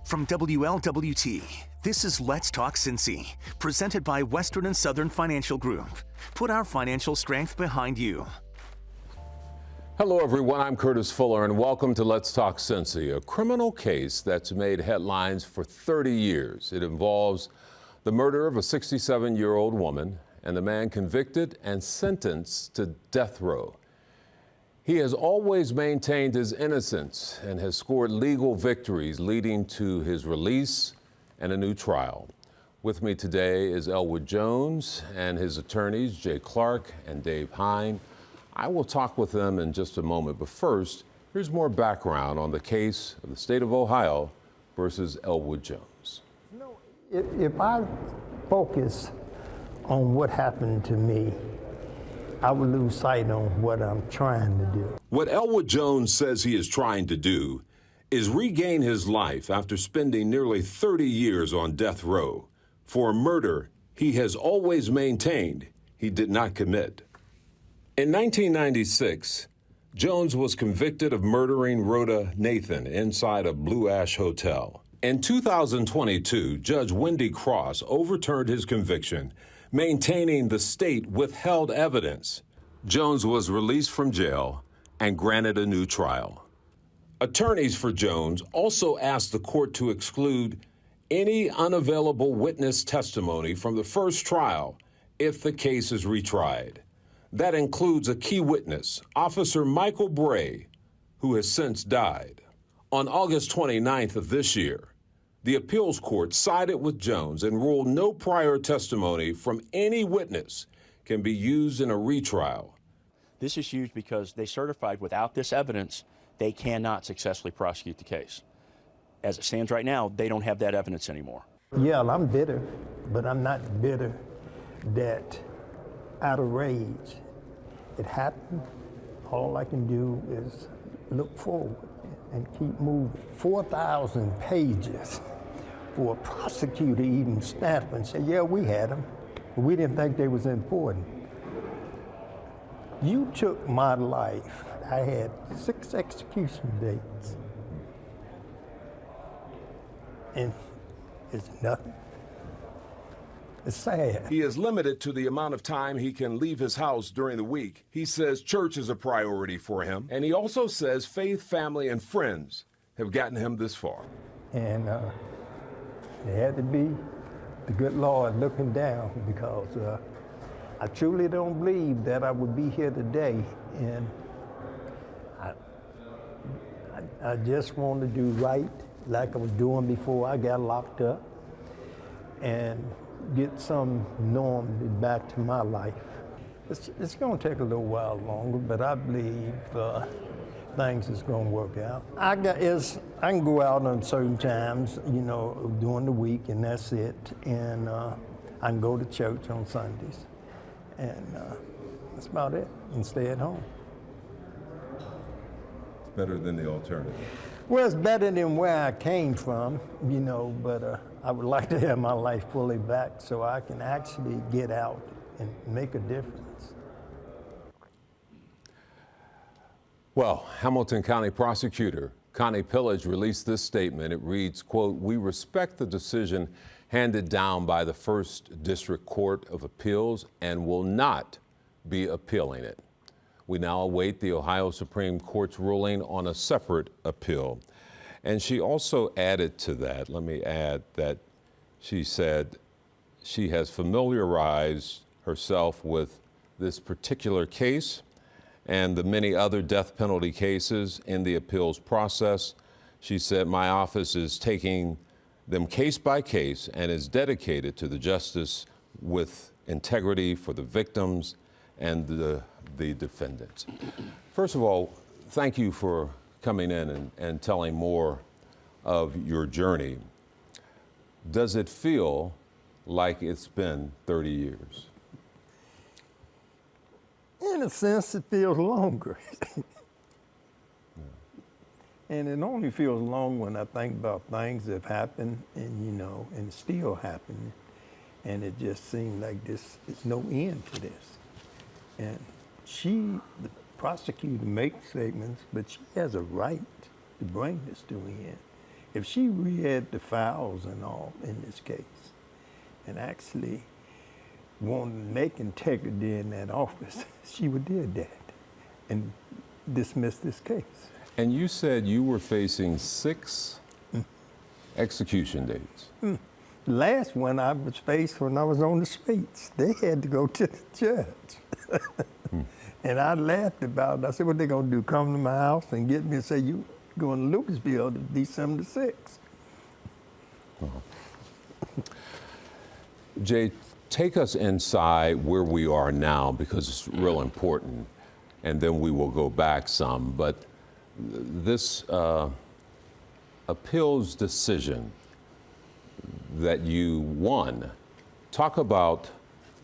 From WLWT, this is Let's Talk Cincy, presented by Western and Southern Financial Group. Put our financial strength behind you. Hello, everyone. I'm Curtis Fuller, and welcome to Let's Talk Cincy, a criminal case that's made headlines for 30 years. It involves the murder of a 67-year-old woman and the man convicted and sentenced to death row. He has always maintained his innocence and has scored legal victories leading to his release and a new trial. With me today is Elwood Jones and his attorneys, Jay Clark and Dave Hine. I will talk with them in just a moment, but first, here's more background on the case of the state of Ohio versus Elwood Jones. You know, if I focus on what happened to me, I would lose sight on what I'm trying to do. What Elwood Jones says he is trying to do is regain his life after spending nearly 30 years on death row for a murder he has always maintained he did not commit. In 1996, Jones was convicted of murdering Rhoda Nathan inside a Blue Ash hotel. In 2022, Judge Wendy Cross overturned his conviction, maintaining the state withheld evidence. Jones was released from jail and granted a new trial. Attorneys for Jones also asked the court to exclude any unavailable witness testimony from the first trial if the case is retried. That includes a key witness, Officer Michael Bray, who has since died. On August 29th of this year, the appeals court sided with Jones and ruled no prior testimony from any witness can be used in a retrial. This is huge because they certified without this evidence, they cannot successfully prosecute the case. As it stands right now, they don't have that evidence anymore. Yeah, I'm bitter, but I'm not bitter that out of rage. It happened. All I can do is look forward and keep moving. 4,000 pages for a prosecutor even snap and say, yeah, we had them, but we didn't think they was important. You took my life. I had 6 execution dates. And it's nothing. It's sad. He is limited to the amount of time he can leave his house during the week. He says church is a priority for him. And he also says faith, family, and friends have gotten him this far. And it had to be the good Lord looking down, because I truly don't believe that I would be here today. And I just want to do right like I was doing before I got locked up and get some norm back to my life. It's going to take a little while longer, but I believe things is going to work out. I can go out on certain times, you know, during the week, and that's it. And I can go to church on Sundays, and that's about it, and stay at home. Better than the alternative. Well, it's better than where I came from, you know, but I would like to have my life fully back so I can actually get out and make a difference. Well, Hamilton County Prosecutor Connie Pillage released this statement. It reads, quote, "We respect the decision handed down by the First District Court of Appeals and will not be appealing it. We now await the Ohio Supreme Court's ruling on a separate appeal." And she also added to that, let me add that she said she has familiarized herself with this particular case and the many other death penalty cases in the appeals process. She said, "My office is taking them case by case and is dedicated to the justice with integrity for the victims and the defendants." First of all, thank you for coming in and telling more of your journey. Does it feel like it's been 30 years? In a sense, it feels longer. And it only feels long when I think about things that have happened and, you know, and still happening. And it just seemed like there's no end to this. And the prosecutor, makes statements, but she has a right to bring this to an end. if she read the files and all in this case, and actually wanted to make integrity in that office, she would did that and dismiss this case. And you said you were facing 6 execution dates. The last one I was faced when I was on the streets. They had to go to the judge. And I laughed about it. I said, what they gonna do, come to my house and get me and say, you going to Lucasville to December 6th. Jay, take us inside where we are now, because it's real important, and then we will go back some. But this appeals decision that you won, talk about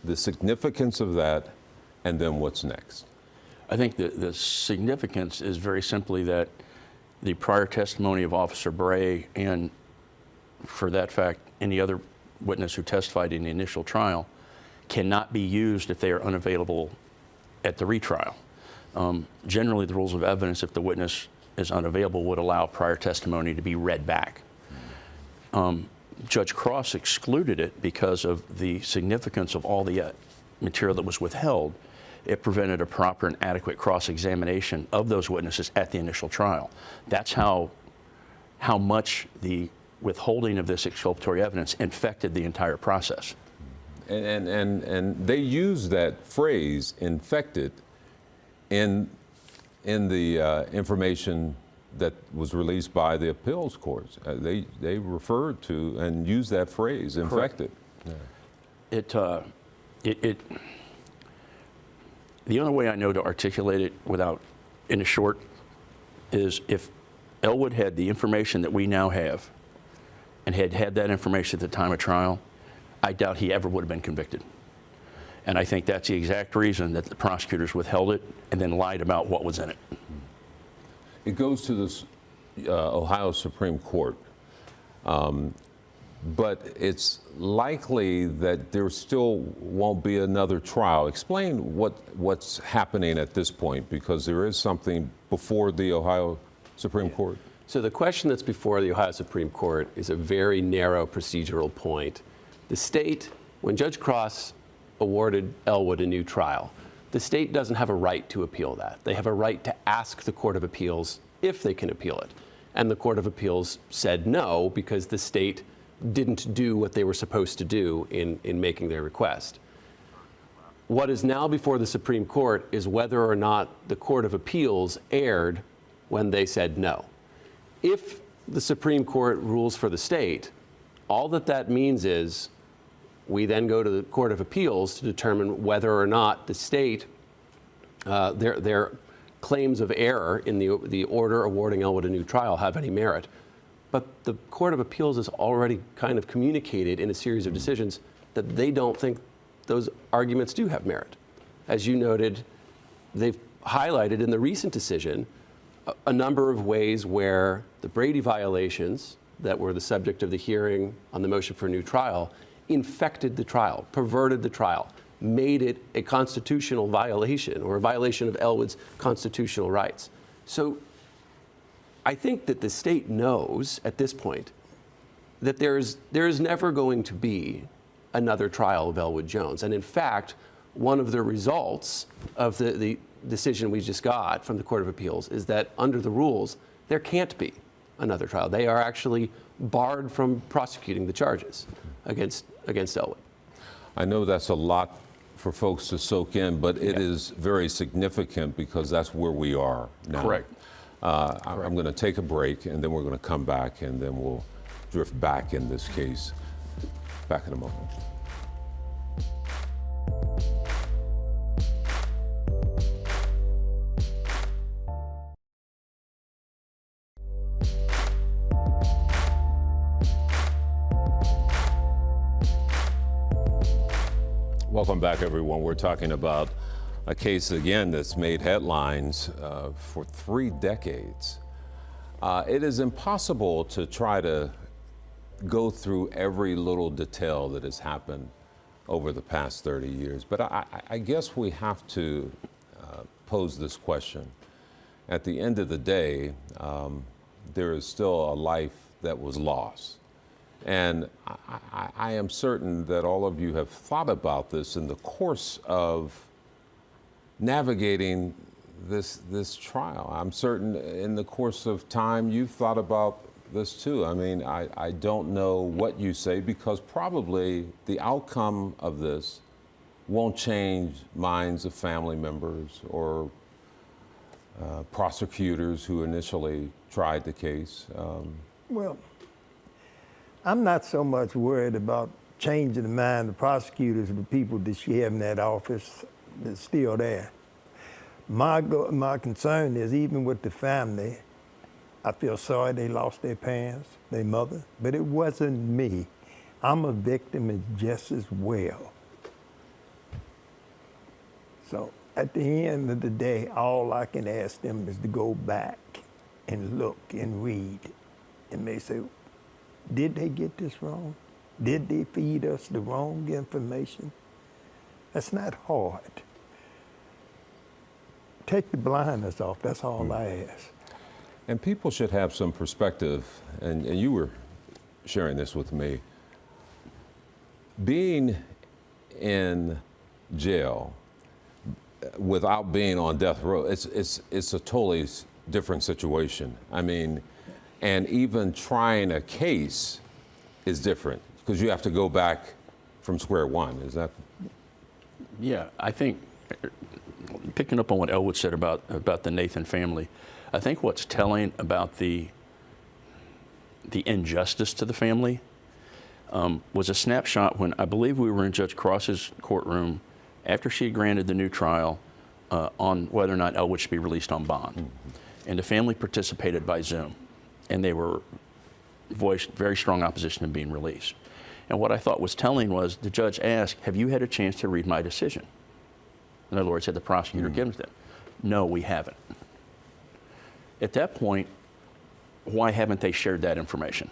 the significance of that and then what's next. I think the significance is very simply that the prior testimony of Officer Bray, and for that fact, any other witness who testified in the initial trial, cannot be used if they are unavailable at the retrial. Generally, the rules of evidence, if the witness is unavailable, would allow prior testimony to be read back. Judge Cross excluded it because of the significance of all the material that was withheld. It prevented a proper and adequate cross-examination of those witnesses at the initial trial. That's how much the withholding of this exculpatory evidence infected the entire process. And they use that phrase, infected, in the information that was released by the appeals courts. They referred to and used that phrase, infected. Yeah. The only way I know to articulate it without, in a short, is if Elwood had the information that we now have and had had that information at the time of trial, I doubt he ever would have been convicted. And I think that's the exact reason that the prosecutors withheld it and then lied about what was in it. It goes to this Ohio Supreme Court, but it's likely that there still won't be another trial. Explain what's happening at this point, because there is something before the Ohio Supreme Court. So the question that's before the Ohio Supreme Court is a very narrow procedural point. The state, when Judge Cross awarded Elwood a new trial, the state doesn't have a right to appeal that. They have a right to ask the Court of Appeals if they can appeal it. And the Court of Appeals said no, because the state didn't do what they were supposed to do in making their request. What is now before the Supreme Court is whether or not the Court of Appeals erred when they said no. If the Supreme Court rules for the state, all that means is we then go to the Court of Appeals to determine whether or not the state, their claims of error in the order awarding Elwood a new trial have any merit. But the Court of Appeals has already kind of communicated in a series of decisions that they don't think those arguments do have merit. As you noted, they've highlighted in the recent decision a number of ways where the Brady violations that were the subject of the hearing on the motion for a new trial infected the trial, perverted the trial, made it a constitutional violation or a violation of Elwood's constitutional rights. So I think that the state knows at this point that there is never going to be another trial of Elwood Jones. And in fact, one of the results of the decision we just got from the Court of Appeals is that under the rules, there can't be another trial. They are actually barred from prosecuting the charges against Elwood. I know that's a lot for folks to soak in, but it is very significant because that's where we are now. Correct. I'm going to take a break, and then we're going to come back, and then we'll drift back in this case. Back in a moment. Welcome back, everyone. We're talking about a case, again, that's made headlines for 3 decades. It is impossible to try to go through every little detail that has happened over the past 30 years, but I guess we have to pose this question. At the end of the day, there is still a life that was lost. And I am certain that all of you have thought about this in the course of navigating this trial. I'm certain in the course of time you've thought about this too. I mean, I don't know what you say, because probably the outcome of this won't change minds of family members or prosecutors who initially tried the case. Well, I'm not so much worried about changing the mind of prosecutors and the people that she have in that office that's still there. My concern is, even with the family, I feel sorry they lost their parents, their mother, but it wasn't me. I'm a victim just as well. So at the end of the day, all I can ask them is to go back and look and read. And they say, did they get this wrong? Did they feed us the wrong information? That's not hard. Take the blinders off, that's all I ask. And people should have some perspective, and you were sharing this with me. Being in jail without being on death row, it's a totally different situation. I mean, and even trying a case is different, because you have to go back from square one. Is that? Yeah, I think, picking up on what Elwood said about the Nathan family, I think what's telling about the injustice to the family was a snapshot when I believe we were in Judge Cross's courtroom after she had granted the new trial on whether or not Elwood should be released on bond. Mm-hmm. And the family participated by Zoom, and they were voiced very strong opposition to being released. And what I thought was telling was the judge asked, have you had a chance to read my decision? In other words, had the prosecutor given it to them? No, we haven't. At that point, why haven't they shared that information?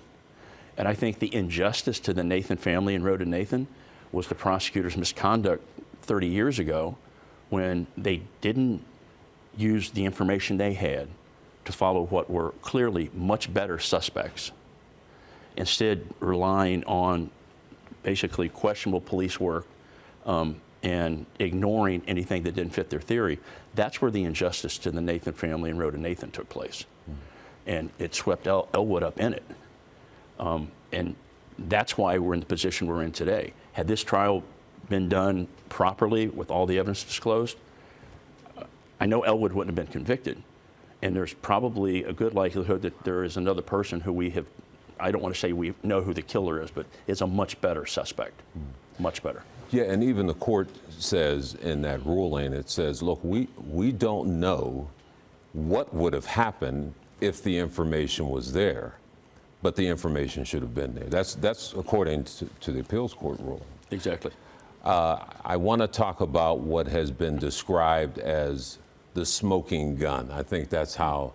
And I think the injustice to the Nathan family and Rhoda Nathan was the prosecutor's misconduct 30 years ago, when they didn't use the information they had to follow what were clearly much better suspects, instead relying on basically questionable police work and ignoring anything that didn't fit their theory. That's where the injustice to the Nathan family and Rhoda Nathan took place. And it swept Elwood up in it. And that's why we're in the position we're in today. Had this trial been done properly with all the evidence disclosed, I know Elwood wouldn't have been convicted. And there's probably a good likelihood that there is another person who we have, I don't want to say we know who the killer is, but is a much better suspect, much better. Yeah, and even the court says in that ruling, it says, look, we don't know what would have happened if the information was there, but the information should have been there. That's according to the appeals court ruling. Exactly. I want to talk about what has been described as the smoking gun. I think that's how,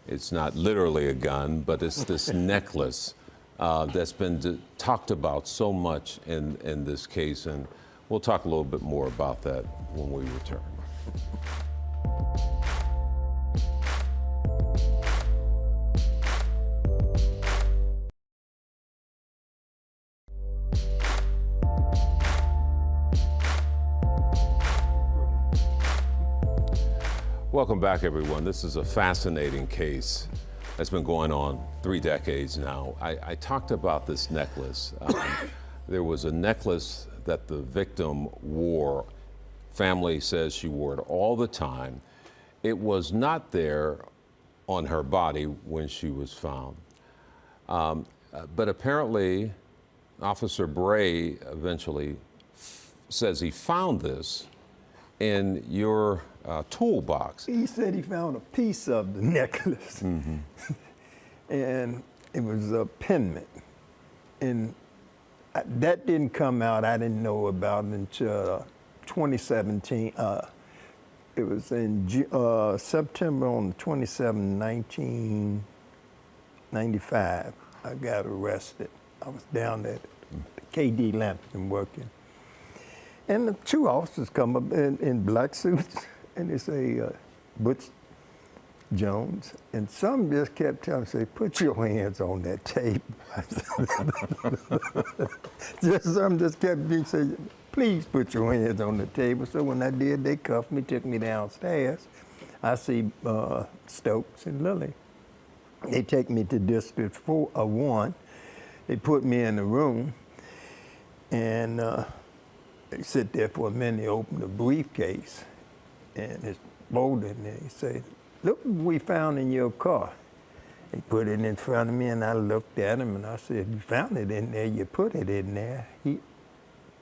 it's not literally a gun, but it's this necklace that's been talked about so much in this case, and we'll talk a little bit more about that when we return. Welcome back, everyone. This is a fascinating case that's been going on 3 decades now. I talked about this necklace. There was a necklace that the victim wore. Family says she wore it all the time. It was not there on her body when she was found. But apparently, Officer Bray eventually says he found this in your toolbox. He said he found a piece of the necklace. Mm-hmm. And it was a pendant. And that didn't come out, I didn't know about it until 2017. It was in September on the 27th, 1995. I got arrested. I was down at KD Lampton working. And the 2 officers come up in black suits, and they say, Butch, Jones, and some just kept telling me, say, put your hands on that tape. Some just kept me saying, please put your hands on the table. So when I did, they cuffed me, took me downstairs. I see Stokes and Lilly. They take me to District 1. They put me in the room, and they sit there for a minute. They open the briefcase, and it's folded, and they say, look what we found in your car. They put it in front of me, and I looked at him, and I said, you found it in there, you put it in there.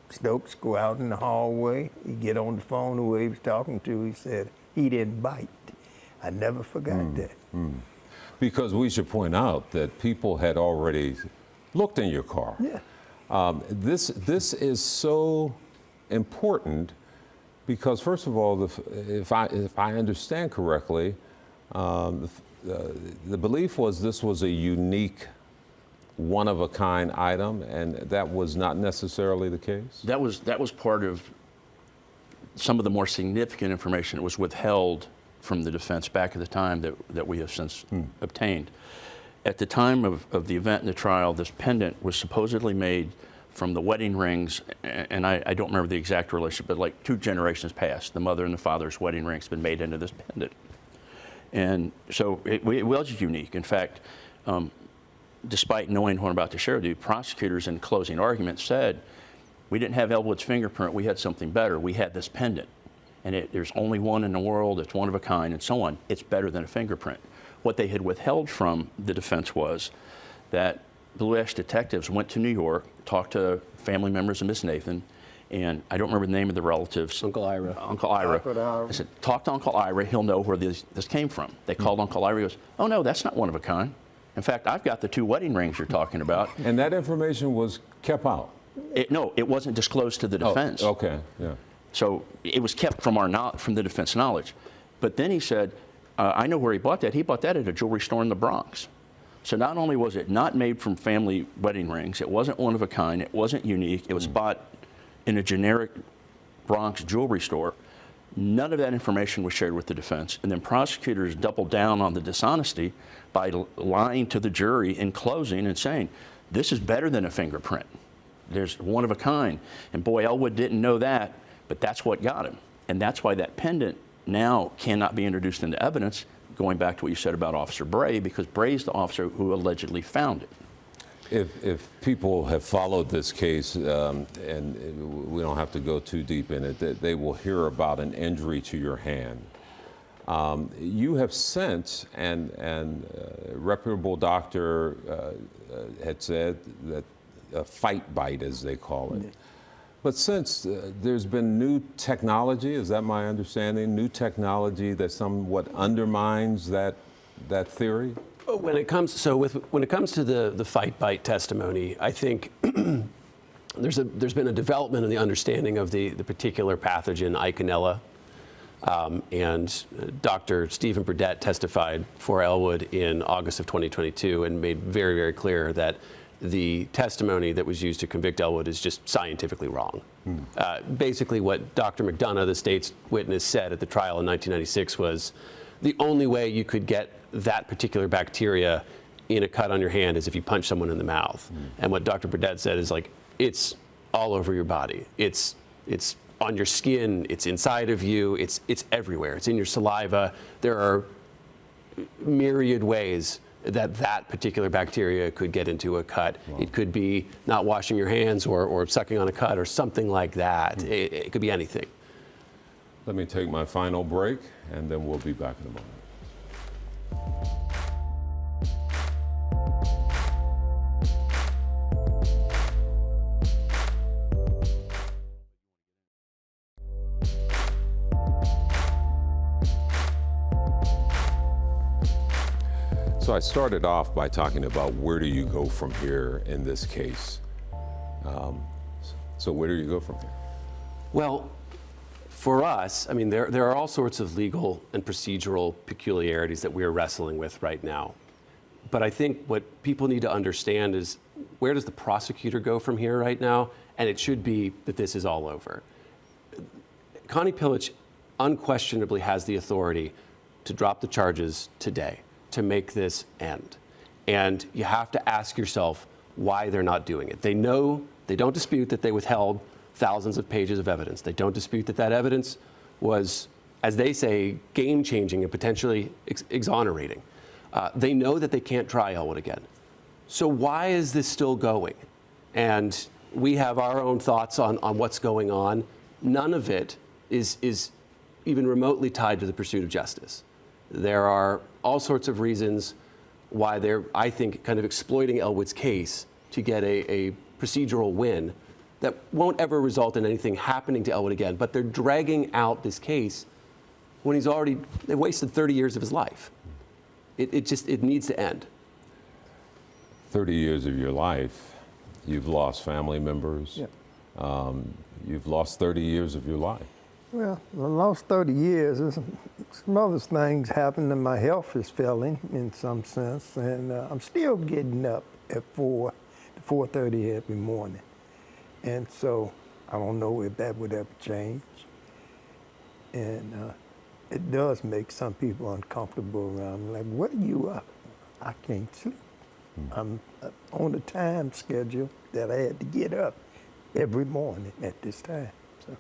Stokes go out in the hallway. He get on the phone, who he was talking to, he said, he didn't bite. I never forgot that. Because we should point out that people had already looked in your car. Yeah. This is so important because, first of all, if I understand correctly, the belief was this was a unique, one-of-a-kind item, and that was not necessarily the case? That was part of some of the more significant information that was withheld from the defense back at the time that we have since obtained. At the time of the event in the trial, this pendant was supposedly made from the wedding rings, and I don't remember the exact relationship, but like 2 generations past, the mother and the father's wedding rings been made into this pendant. And so it was unique. In fact, despite knowing what I'm about to share with you, prosecutors in closing arguments said, we didn't have Elwood's fingerprint, we had something better. We had this pendant. And there's only one in the world, it's one of a kind, and so on. It's better than a fingerprint. What they had withheld from the defense was that Blue Ash detectives went to New York, talked to family members of Miss Nathan, and I don't remember the name of the relatives. Uncle Ira. Uncle Ira. I said, talk to Uncle Ira, he'll know where this came from. They called Uncle Ira, he goes, oh no, that's not one of a kind. In fact, I've got the 2 wedding rings you're talking about. And that information was kept out? No, it wasn't disclosed to the defense. Oh, okay, yeah. So it was kept from the defense knowledge. But then he said, I know where he bought that. He bought that at a jewelry store in the Bronx. So not only was it not made from family wedding rings, it wasn't one of a kind, it wasn't unique, it was bought in a generic Bronx jewelry store. None of that information was shared with the defense. And then prosecutors doubled down on the dishonesty by lying to the jury in closing and saying, this is better than a fingerprint. There's one of a kind. And boy, Elwood didn't know that, but that's what got him. And that's why that pendant now cannot be introduced into evidence, going back to what you said about Officer Bray, because Bray's the officer who allegedly found it. If people have followed this case, and we don't have to go too deep in it, they will hear about an injury to your hand. You have since, and a reputable doctor had said that a fight bite, as they call it. But since there's been new technology, is that my understanding? New technology that somewhat undermines that theory? When it comes to the fight bite testimony, I think there's been a development in the understanding of the particular pathogen Eikenella, and Dr. Stephen Burdett testified for Elwood in August of 2022 and made very, very clear that the testimony that was used to convict Elwood is just scientifically wrong. Basically, what Dr. McDonough, the state's witness, said at the trial in 1996 was the only way you could get that particular bacteria in a cut on your hand is if you punch someone in the mouth. And what Dr. Burdett said is, like, it's all over your body. It's on your skin, it's inside of you, it's everywhere. It's in your saliva. There are myriad ways that particular bacteria could get into a cut. Wow. It could be not washing your hands or sucking on a cut or something like that. It could be anything. Let me take my final break, and then we'll be back in a moment. So I started off by talking about where do you go from here in this case. So where do you go from here? Well, for us, I mean, there are all sorts of legal and procedural peculiarities that we're wrestling with right now. But I think what people need to understand is, where does the prosecutor go from here right now? And it should be that this is all over. Connie Pillich unquestionably has the authority to drop the charges today, to make this end. And you have to ask yourself why they're not doing it. They know, they don't dispute that they withheld thousands of pages of evidence. They don't dispute that that evidence was, as they say, game-changing and potentially exonerating. They know that they can't try Elwood again. So why is this still going? And we have our own thoughts on what's going on. None of it is even remotely tied to the pursuit of justice. There are all sorts of reasons why they're, I think, kind of exploiting Elwood's case to get a procedural win that won't ever result in anything happening to Elwood again. But they're dragging out this case when they wasted 30 years of his life. It needs to end. 30 years of your life, you've lost family members. Yeah. You've lost 30 years of your life. Well, the last 30 years, some other things happened and my health is failing in some sense, and I'm still getting up at 4:30 every morning. And so I don't know if that would ever change. And it does make some people uncomfortable around me. Like, what are you up? I can't sleep. I'm on a time schedule that I had to get up every morning at this time. So.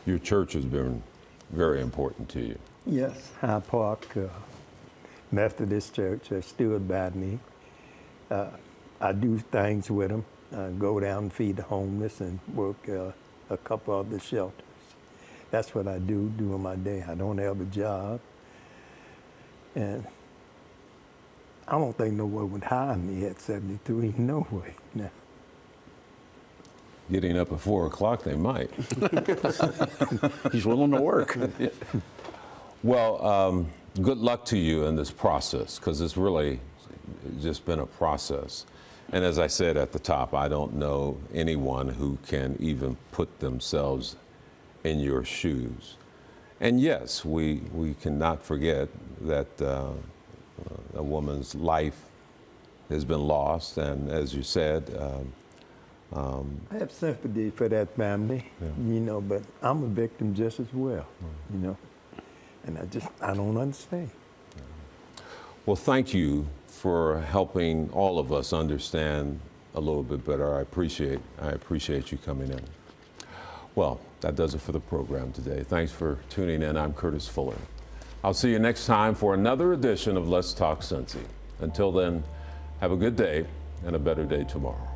Your church has been very important to you. Yes, Hyde Park Methodist Church has stood by me. I do things with them. I go down and feed the homeless and work a couple of the shelters. That's what I do during my day. I don't have a job. And I don't think no one would hire me at 73, no way. No. Getting up at 4 o'clock, they might. He's willing to work. Well, good luck to you in this process, because it's really just been a process. And as I said at the top, I don't know anyone who can even put themselves in your shoes. And yes, we cannot forget that a woman's life has been lost, and as you said, I have sympathy for that family, you know, but I'm a victim just as well, you know, and I don't understand. Well, thank you for helping all of us understand a little bit better. I appreciate you coming in. Well, that does it for the program today. Thanks for tuning in. I'm Curtis Fuller. I'll see you next time for another edition of Let's Talk Cincy. Until then, have a good day and a better day tomorrow.